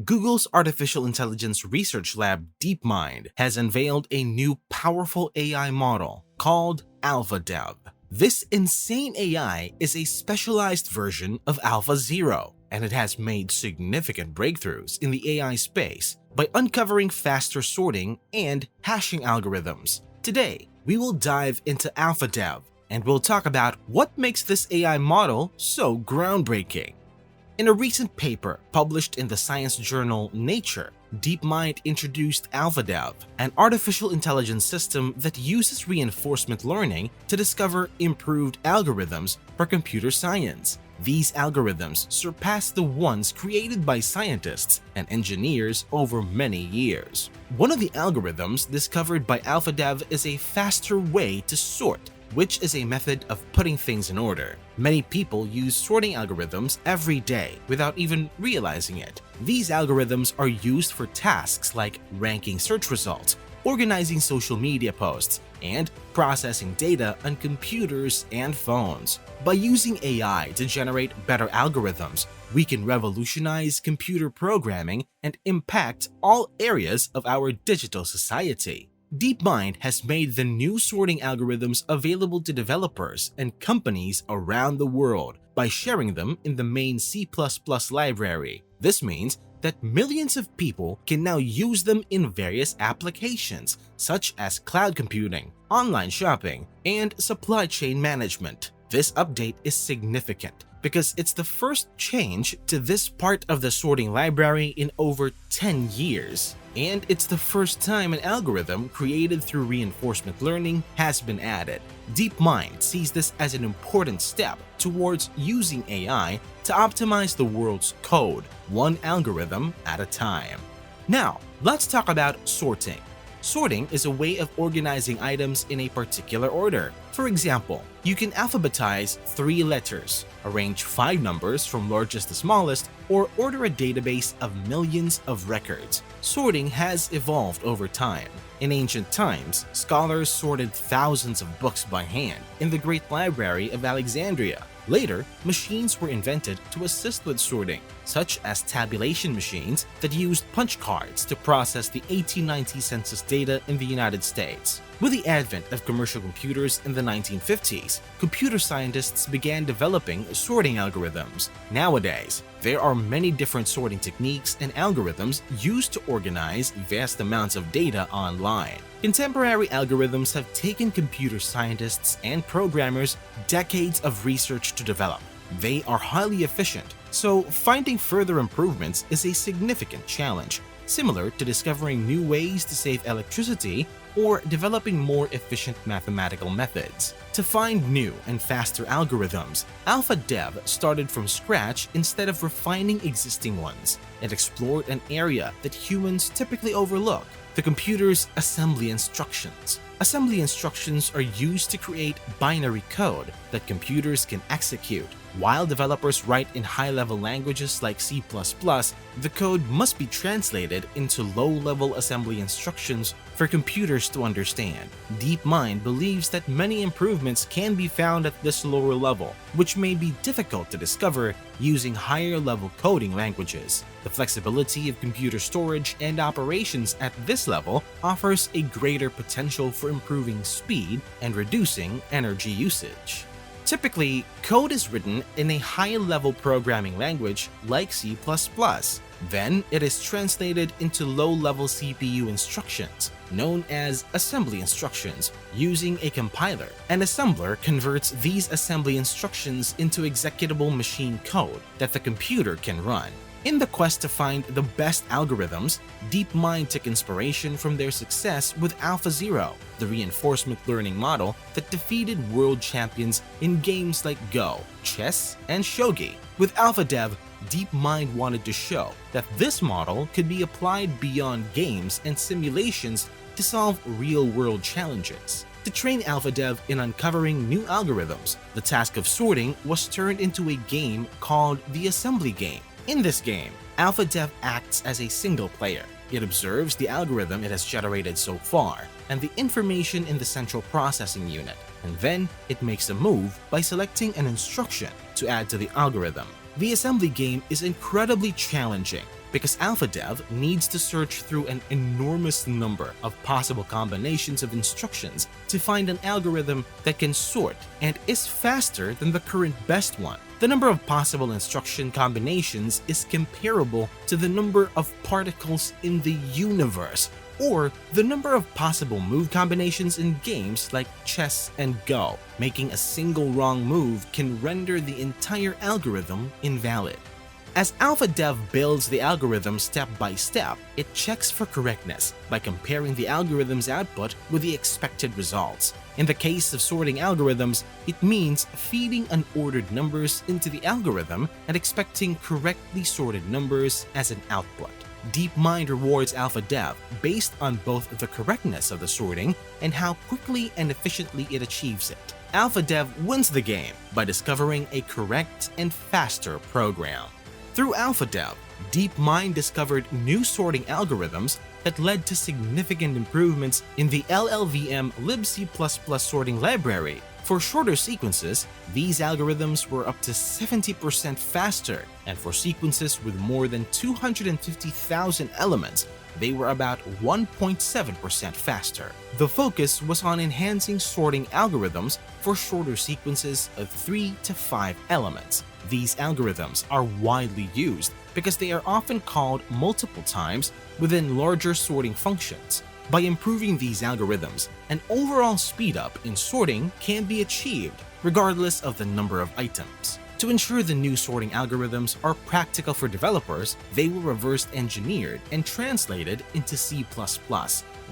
Google's artificial intelligence research lab DeepMind has unveiled a new powerful AI model called Alphadev. This insane AI is a specialized version of AlphaZero, and it has made significant breakthroughs in the AI space by uncovering faster sorting and hashing algorithms. Today, we will dive into Alphadev, and we'll talk about what makes this AI model so groundbreaking. In a recent paper published in the science journal Nature, DeepMind introduced Alphadev, an artificial intelligence system that uses reinforcement learning to discover improved algorithms for computer science. These algorithms surpass the ones created by scientists and engineers over many years. One of the algorithms discovered by Alphadev is a faster way to sort, which is a method of putting things in order. Many people use sorting algorithms every day without even realizing it. These algorithms are used for tasks like ranking search results, organizing social media posts, and processing data on computers and phones. By using AI to generate better algorithms, we can revolutionize computer programming and impact all areas of our digital society. DeepMind has made the new sorting algorithms available to developers and companies around the world by sharing them in the main C++ library. This means that millions of people can now use them in various applications such as cloud computing, online shopping, and supply chain management. This update is significant because it's the first change to this part of the sorting library in over 10 years. And it's the first time an algorithm created through reinforcement learning has been added. DeepMind sees this as an important step towards using AI to optimize the world's code, one algorithm at a time. Now, let's talk about sorting. Sorting is a way of organizing items in a particular order. For example, you can alphabetize 3 letters, arrange 5 numbers from largest to smallest, or order a database of millions of records. Sorting has evolved over time. In ancient times, scholars sorted thousands of books by hand in the Great Library of Alexandria. Later, machines were invented to assist with sorting, such as tabulation machines that used punch cards to process the 1890 census data in the United States. With the advent of commercial computers in the 1950s, computer scientists began developing sorting algorithms. Nowadays, there are many different sorting techniques and algorithms used to organize vast amounts of data online. Contemporary algorithms have taken computer scientists and programmers decades of research to develop. They are highly efficient, so finding further improvements is a significant challenge, similar to discovering new ways to save electricity or developing more efficient mathematical methods. To find new and faster algorithms, Alphadev started from scratch instead of refining existing ones. It explored an area that humans typically overlook: the computer's assembly instructions. Assembly instructions are used to create binary code that computers can execute. While developers write in high-level languages like C++, the code must be translated into low-level assembly instructions for computers to understand. DeepMind believes that many improvements can be found at this lower level, which may be difficult to discover using higher-level coding languages. The flexibility of computer storage and operations at this level offers a greater potential for improving speed and reducing energy usage. Typically, code is written in a high-level programming language like C++. Then it is translated into low-level CPU instructions, known as assembly instructions, using a compiler. An assembler converts these assembly instructions into executable machine code that the computer can run. In the quest to find the best algorithms, DeepMind took inspiration from their success with AlphaZero, the reinforcement learning model that defeated world champions in games like Go, chess, and shogi. With Alphadev, DeepMind wanted to show that this model could be applied beyond games and simulations to solve real-world challenges. To train Alphadev in uncovering new algorithms, the task of sorting was turned into a game called the assembly game. In this game, Alphadev acts as a single player. It observes the algorithm it has generated so far and the information in the central processing unit, and then it makes a move by selecting an instruction to add to the algorithm. The assembly game is incredibly challenging because Alphadev needs to search through an enormous number of possible combinations of instructions to find an algorithm that can sort and is faster than the current best one. The number of possible instruction combinations is comparable to the number of particles in the universe, or the number of possible move combinations in games like chess and Go. Making a single wrong move can render the entire algorithm invalid. As Alphadev builds the algorithm step by step, it checks for correctness by comparing the algorithm's output with the expected results. In the case of sorting algorithms, it means feeding unordered numbers into the algorithm and expecting correctly sorted numbers as an output. DeepMind rewards Alphadev based on both the correctness of the sorting and how quickly and efficiently it achieves it. Alphadev wins the game by discovering a correct and faster program. Through Alphadev, DeepMind discovered new sorting algorithms that led to significant improvements in the LLVM libc++ sorting library. For shorter sequences, these algorithms were up to 70% faster, and for sequences with more than 250,000 elements, they were about 1.7% faster. The focus was on enhancing sorting algorithms for shorter sequences of 3 to 5 elements. These algorithms are widely used because they are often called multiple times within larger sorting functions. By improving these algorithms, an overall speed-up in sorting can be achieved regardless of the number of items. To ensure the new sorting algorithms are practical for developers, they were reverse engineered and translated into C++,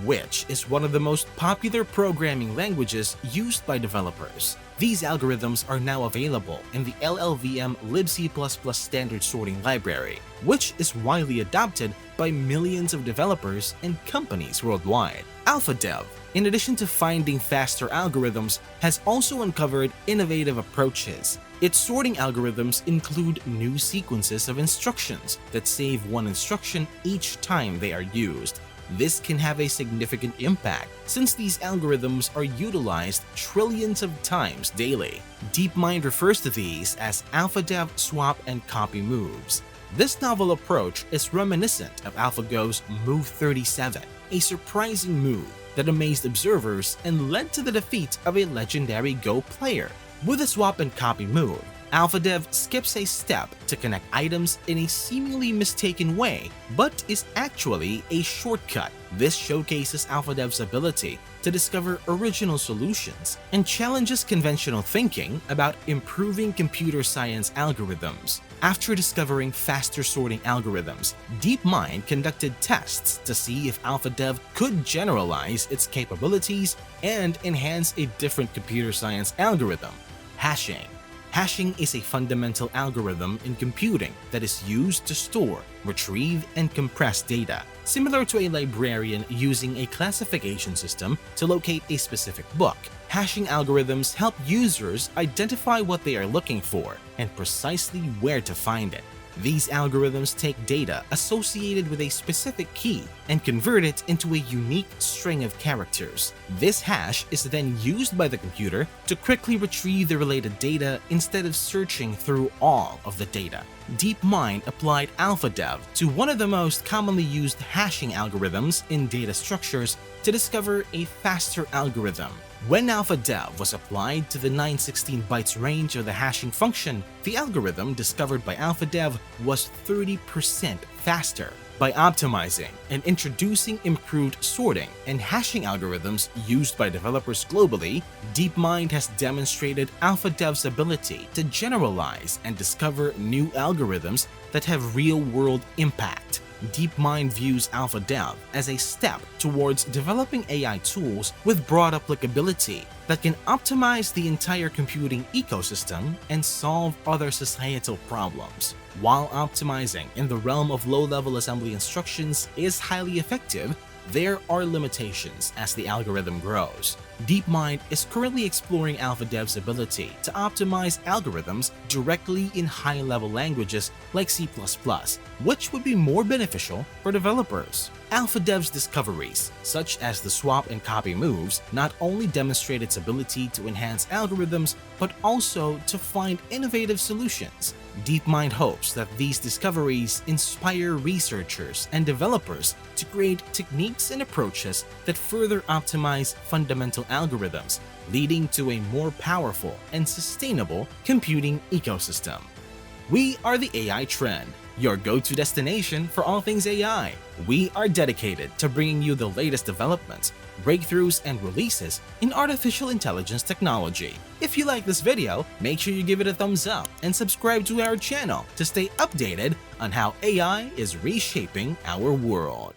which is one of the most popular programming languages used by developers. These algorithms are now available in the LLVM libc++ standard sorting library, which is widely adopted by millions of developers and companies worldwide. Alphadev, in addition to finding faster algorithms, has also uncovered innovative approaches. Its sorting algorithms include new sequences of instructions that save one instruction each time they are used. This can have a significant impact since these algorithms are utilized trillions of times daily. DeepMind refers to these as Alphadev swap and copy moves. This novel approach is reminiscent of AlphaGo's Move 37, a surprising move that amazed observers and led to the defeat of a legendary Go player. With a swap and copy move, Alphadev skips a step to connect items in a seemingly mistaken way, but is actually a shortcut. This showcases Alphadev's ability to discover original solutions and challenges conventional thinking about improving computer science algorithms. After discovering faster sorting algorithms, DeepMind conducted tests to see if Alphadev could generalize its capabilities and enhance a different computer science algorithm: hashing. Hashing is a fundamental algorithm in computing that is used to store, retrieve, and compress data. Similar to a librarian using a classification system to locate a specific book, hashing algorithms help users identify what they are looking for and precisely where to find it. These algorithms take data associated with a specific key and convert it into a unique string of characters. This hash is then used by the computer to quickly retrieve the related data instead of searching through all of the data. DeepMind applied Alphadev to one of the most commonly used hashing algorithms in data structures to discover a faster algorithm. When Alphadev was applied to the 916 bytes range of the hashing function, the algorithm discovered by Alphadev was 30% faster. By optimizing and introducing improved sorting and hashing algorithms used by developers globally, DeepMind has demonstrated Alphadev's ability to generalize and discover new algorithms that have real-world impact. DeepMind views Alphadev as a step towards developing AI tools with broad applicability that can optimize the entire computing ecosystem and solve other societal problems. While optimizing in the realm of low-level assembly instructions is highly effective, there are limitations as the algorithm grows. DeepMind is currently exploring Alphadev's ability to optimize algorithms directly in high-level languages like C++, which would be more beneficial for developers. Alphadev's discoveries, such as the swap and copy moves, not only demonstrate its ability to enhance algorithms, but also to find innovative solutions. DeepMind hopes that these discoveries inspire researchers and developers to create techniques and approaches that further optimize fundamental algorithms, leading to a more powerful and sustainable computing ecosystem. We are the AI Trend, your go-to destination for all things AI. We are dedicated to bringing you the latest developments, breakthroughs, and releases in artificial intelligence technology. If you like this video, make sure you give it a thumbs up and subscribe to our channel to stay updated on how AI is reshaping our world.